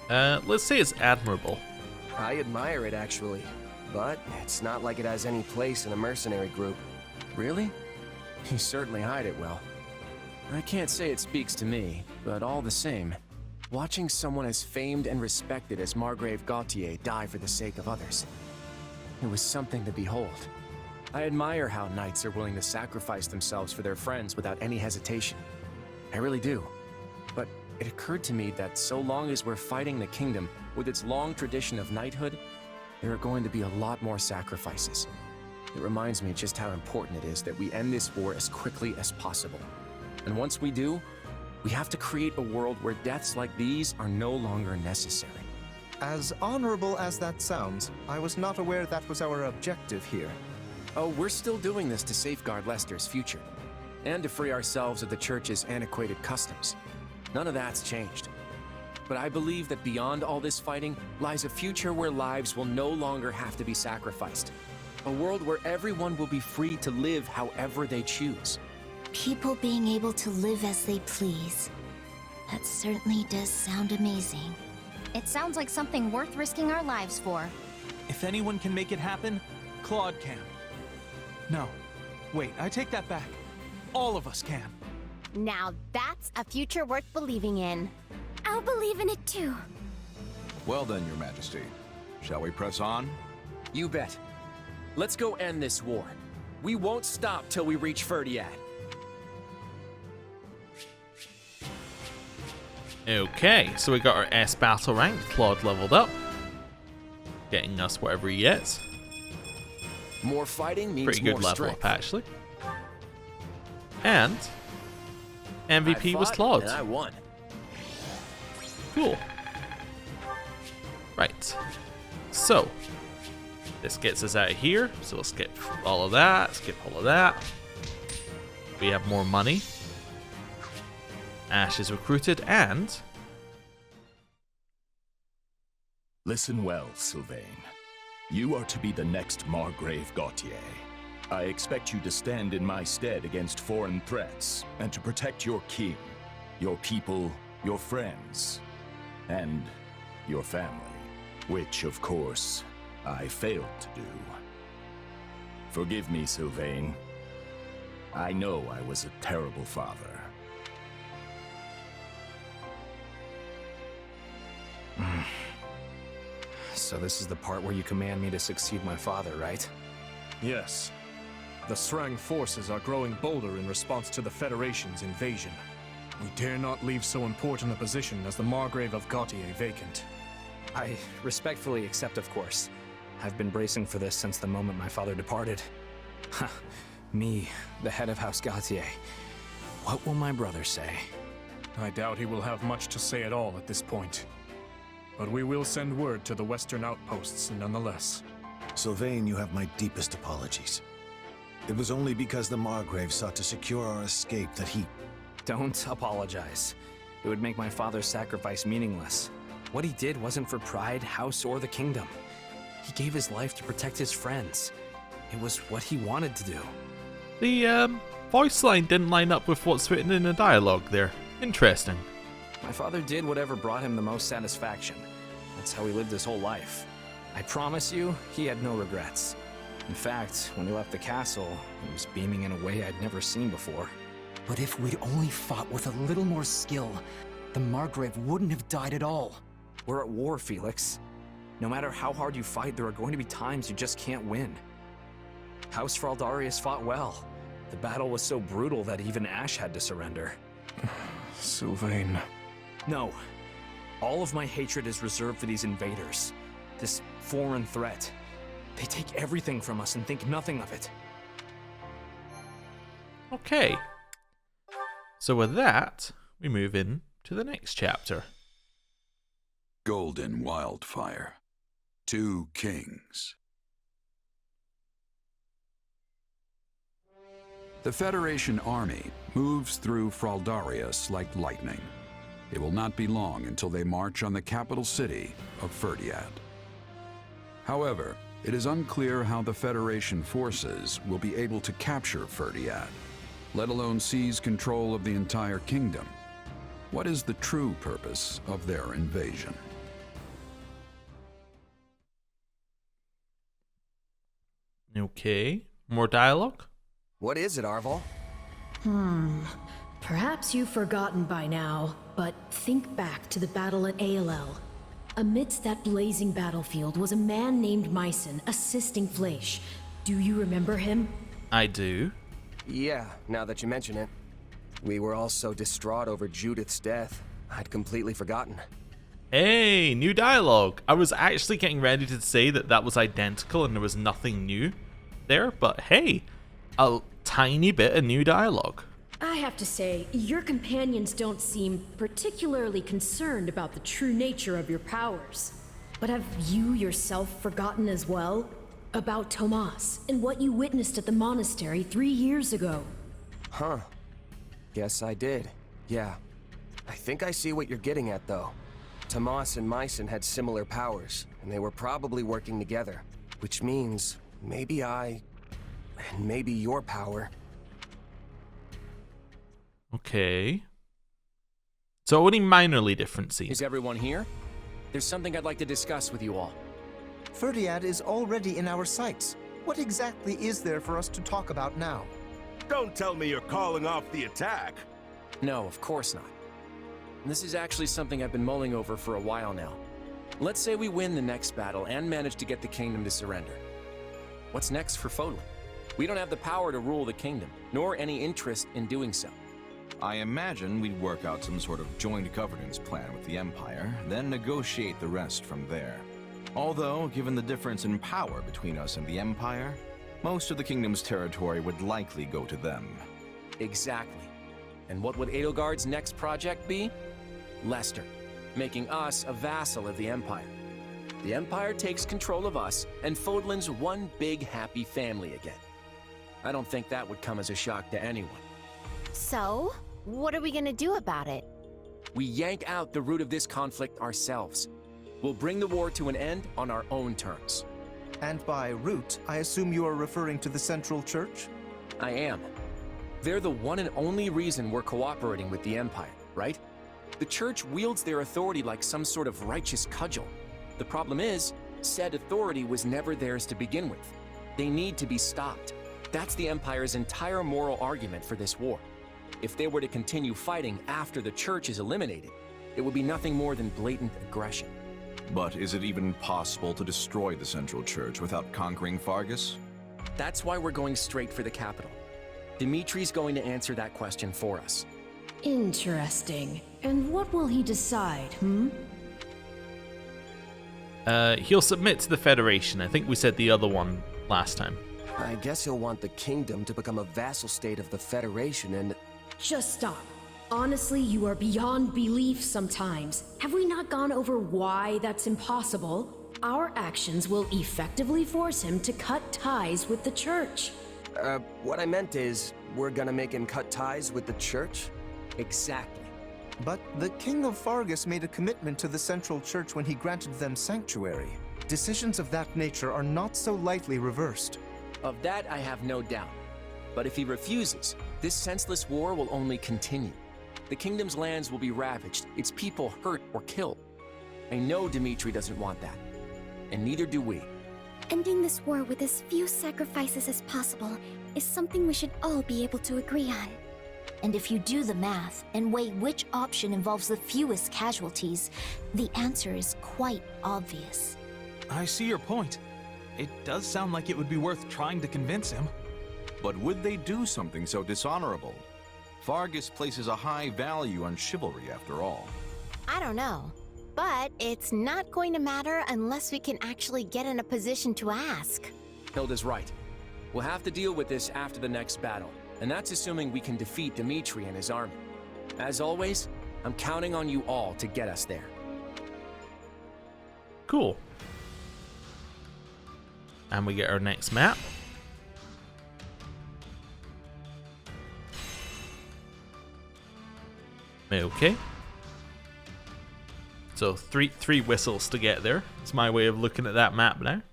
Let's say it's admirable. I admire it, actually. But it's not like it has any place in a mercenary group. Really? You certainly hide it well. I can't say it speaks to me, but all the same, watching someone as famed and respected as Margrave Gautier die for the sake of others, it was something to behold. I admire how knights are willing to sacrifice themselves for their friends without any hesitation. I really do. But it occurred to me that so long as we're fighting the kingdom with its long tradition of knighthood, there are going to be a lot more sacrifices. It reminds me just how important it is that we end this war as quickly as possible. And once we do, we have to create a world where deaths like these are no longer necessary. As honorable as that sounds, I was not aware that was our objective here. Oh, we're still doing this to safeguard Leicester's future, and to free ourselves of the Church's antiquated customs. None of that's changed. But I believe that beyond all this fighting lies a future where lives will no longer have to be sacrificed. A world where everyone will be free to live however they choose. People being able to live as they please. That certainly does sound amazing. It sounds like something worth risking our lives for. If anyone can make it happen, Claude can. No. Wait, I take that back. All of us can. Now that's a future worth believing in. I'll believe in it too. Well then, Your Majesty. Shall we press on? You bet. Let's go end this war. We won't stop till we reach Ferdiad. Okay, so we got our S battle rank, Claude leveled up. Getting us whatever he gets. More fighting means pretty good more level strength. up, actually. And MVP was Claude. And I won. Cool. Right. So, this gets us out of here. So we'll skip all of that, skip all of that. We have more money. Ash is recruited, and... Listen well, Sylvain. You are to be the next Margrave Gautier. I expect you to stand in my stead against foreign threats, and to protect your king, your people, your friends, and your family. Which, of course, I failed to do. Forgive me, Sylvain. I know I was a terrible father. So this is the part where you command me to succeed my father, right? Yes. The Srang forces are growing bolder in response to the Federation's invasion. We dare not leave so important a position as the Margrave of Gautier vacant. I respectfully accept, of course. I've been bracing for this since the moment my father departed. Ha, me, the head of House Gautier. What will my brother say? I doubt he will have much to say at all at this point. But we will send word to the western outposts nonetheless. Sylvain, you have my deepest apologies. It was only because the Margrave sought to secure our escape that he... Don't apologize. It would make my father's sacrifice meaningless. What he did wasn't for pride, house, or the kingdom. He gave his life to protect his friends. It was what he wanted to do. The voice line didn't line up with what's written in the dialogue there. Interesting. My father did whatever brought him the most satisfaction. That's how he lived his whole life. I promise you, he had no regrets. In fact, when he left the castle, he was beaming in a way I'd never seen before. But if we'd only fought with a little more skill, the Margrave wouldn't have died at all. We're at war, Felix. No matter how hard you fight, there are going to be times you just can't win. House Fraldarius fought well. The battle was so brutal that even Ash had to surrender. Sylvain. No. All of my hatred is reserved for these invaders. This foreign threat. They take everything from us and think nothing of it. Okay. So with that, we move in to the next chapter. Golden Wildfire. 2 Kings. The Federation army moves through Fraldarius like lightning. It will not be long until they march on the capital city of Ferdiad. However, it is unclear how the Federation forces will be able to capture Ferdiad, let alone seize control of the entire kingdom. What is the true purpose of their invasion? Okay, more dialogue? What is it, Arval? Perhaps you've forgotten by now, but think back to the battle at ALL. Amidst that blazing battlefield was a man named Myson assisting Fleisch. Do you remember him? I do. Yeah, now that you mention it. We were all so distraught over Judith's death, I'd completely forgotten. Hey, new dialogue. I was actually getting ready to say that that was identical and there was nothing new there, but hey, a tiny bit of new dialogue. I have to say, your companions don't seem particularly concerned about the true nature of your powers. But have you yourself forgotten as well? About Tomas and what you witnessed at the monastery 3 years ago? Huh. Guess I did. Yeah. I think I see what you're getting at, though. Tomas and Myson had similar powers, and they were probably working together. Which means, maybe and maybe your power. Okay. So only minorly different scenes. Is everyone here? There's something I'd like to discuss with you all. Ferdiad is already in our sights. What exactly is there for us to talk about now? Don't tell me you're calling off the attack. No, of course not. This is actually something I've been mulling over for a while now. Let's say we win the next battle and manage to get the kingdom to surrender. What's next for Fódlan? We don't have the power to rule the kingdom, nor any interest in doing so. I imagine we'd work out some sort of joint governance plan with the Empire, then negotiate the rest from there. Although, given the difference in power between us and the Empire, most of the kingdom's territory would likely go to them. Exactly. And what would Edelgard's next project be? Leicester, making us a vassal of the Empire. The Empire takes control of us, and Fódlan's one big happy family again. I don't think that would come as a shock to anyone. So, what are we gonna do about it? We yank out the root of this conflict ourselves. We'll bring the war to an end on our own terms. And by root, I assume you are referring to the Central Church? I am. They're the one and only reason we're cooperating with the Empire, right? The Church wields their authority like some sort of righteous cudgel. The problem is, said authority was never theirs to begin with. They need to be stopped. That's the Empire's entire moral argument for this war. If they were to continue fighting after the Church is eliminated, it would be nothing more than blatant aggression. But is it even possible to destroy the Central Church without conquering Fargus? That's why we're going straight for the capital. Dimitri's going to answer that question for us. Interesting. And what will he decide, He'll submit to the Federation. I think we said the other one last time. I guess he'll want the kingdom to become a vassal state of the Federation and... Just stop. Honestly, you are beyond belief sometimes. Have we not gone over why that's impossible? Our actions will effectively force him to cut ties with the Church. What I meant is, we're gonna make him cut ties with the Church? Exactly. But the King of Fargus made a commitment to the Central Church when he granted them sanctuary. Decisions of that nature are not so lightly reversed. Of that, I have no doubt. But if he refuses, this senseless war will only continue. The kingdom's lands will be ravaged, its people hurt or killed. I know Dimitri doesn't want that. And neither do we. Ending this war with as few sacrifices as possible is something we should all be able to agree on. And if you do the math and weigh which option involves the fewest casualties, the answer is quite obvious. I see your point. it does sound like it would be worth trying to convince him. But would they do something so dishonorable? Fargus places a high value on chivalry after all. I don't know. But it's not going to matter unless we can actually get in a position to ask. Hilda's right. We'll have to deal with this after the next battle, and that's assuming we can defeat Dimitri and his army. As always, I'm counting on you all to get us there. Cool. And we get our next map. Okay. So three whistles to get there. It's my way of looking at that map now.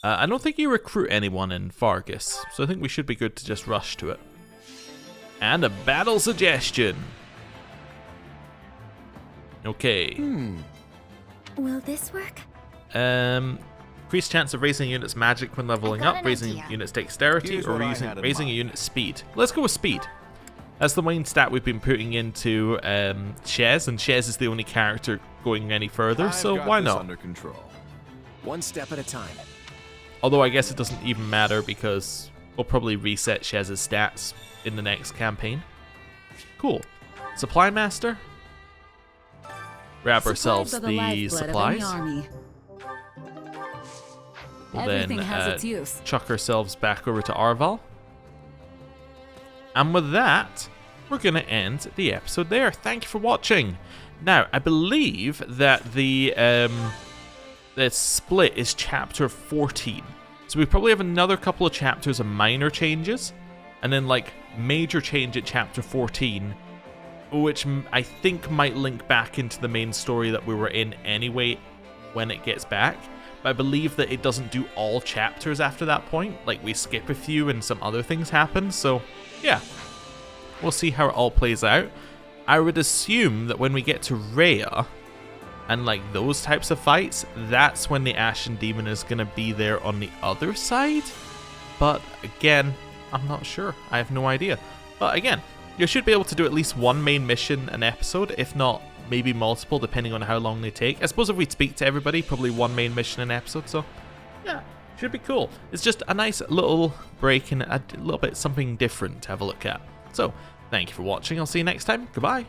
I don't think you recruit anyone in Fargus, so I think we should be good to just rush to it. And a battle suggestion. Okay. Will this work? Increased chance of raising a unit's magic when leveling up, raising a unit's dexterity, Here's or what I had in raising a mind. unit's speed. Let's go with speed. That's the main stat we've been putting into Shez, and Shez is the only character going any further, so I've got why this not? under control. One step at a time. Although I guess it doesn't even matter because we'll probably reset Shez's stats in the next campaign. Cool. Supply Master. Grab ourselves the supplies. We'll then chuck ourselves back over to Arval. And with that, we're going to end the episode there. Thank you for watching. Now, I believe that the split is chapter 14. So we probably have another couple of chapters of minor changes, and then like major change at chapter 14, which I think might link back into the main story that we were in anyway when it gets back. But I believe that it doesn't do all chapters after that point. Like, we skip a few and some other things happen. So, yeah. We'll see how it all plays out. I would assume that when we get to Rhea and, like, those types of fights, that's when the Ashen Demon is going to be there on the other side. But, again, I'm not sure. I have no idea. But, again, you should be able to do at least one main mission an episode, if not maybe multiple, depending on how long they take. I suppose if we speak to everybody, probably one main mission an episode, so yeah, should be cool. It's just a nice little break and a little bit something different to have a look at. So, thank you for watching. I'll see you next time. Goodbye.